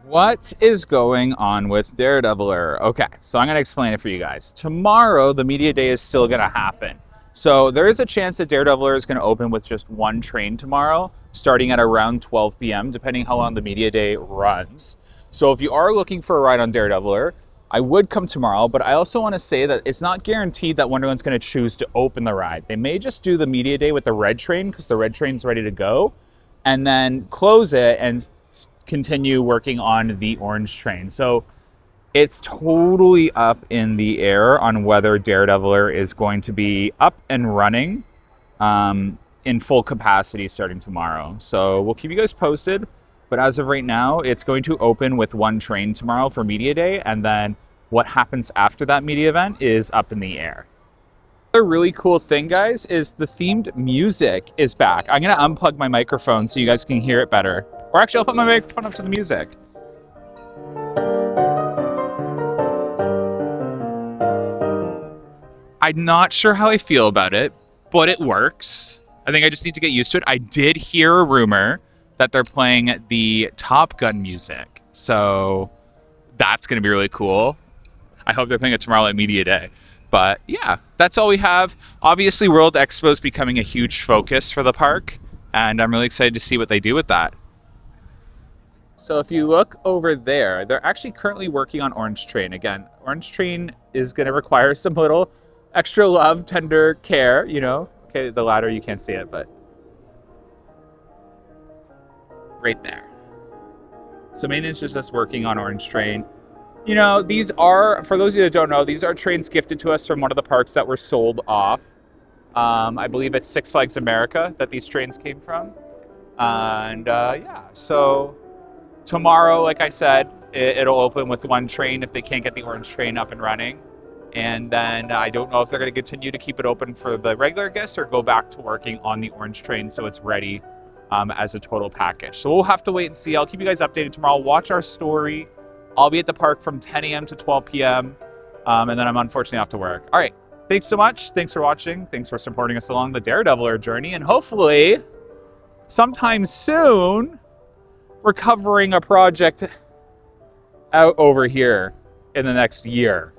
What is going on with Daredeviler? Okay, so I'm going to explain it for you guys. Tomorrow, the media day is still going to happen. So there is a chance that Daredeviler is going to open with just one train tomorrow, starting at around 12 p.m., depending how long the media day runs. So if you are looking for a ride on Daredeviler, I would come tomorrow, but I also want to say that it's not guaranteed that Wonderland's going to choose to open the ride. They may just do the media day with the red train because the red train's ready to go, and then close it and continue working on the orange train. So it's totally up in the air on whether Daredeviler is going to be up and running in full capacity starting tomorrow. So we'll keep you guys posted. But as of right now, it's going to open with one train tomorrow for media day. And then what happens after that media event is up in the air. A really cool thing, guys, is the themed music is back. I'm going to unplug my microphone so you guys can hear it better. Or actually, I'll put my microphone up to the music. I'm not sure how I feel about it, but it works. I think I just need to get used to it. I did hear a rumor that they're playing the Top Gun music. So that's going to be really cool. I hope they're playing it tomorrow at Media Day. But yeah, that's all we have. Obviously, World Expo is becoming a huge focus for the park, and I'm really excited to see what they do with that. So if you look over there, they're actually currently working on Orange Train. Again, Orange Train is going to require some little extra love, tender care, you know. Okay, the ladder, you can't see it, but right there. So maintenance is just working on Orange Train. You know, these are, for those of you that don't know, these are trains gifted to us from one of the parks that were sold off. I believe it's Six Flags America that these trains came from. And yeah, so tomorrow, like I said, it'll open with one train if they can't get the Orange Train up and running. And then I don't know if they're going to continue to keep it open for the regular guests or go back to working on the Orange Train so it's ready as a total package. So we'll have to wait and see. I'll keep you guys updated tomorrow. Watch our story. I'll be at the park from 10 a.m. to 12 p.m. And then I'm unfortunately off to work. All right. Thanks so much. Thanks for watching. Thanks for supporting us along the Daredeviler journey. And hopefully, sometime soon, we're covering a project out over here in the next year.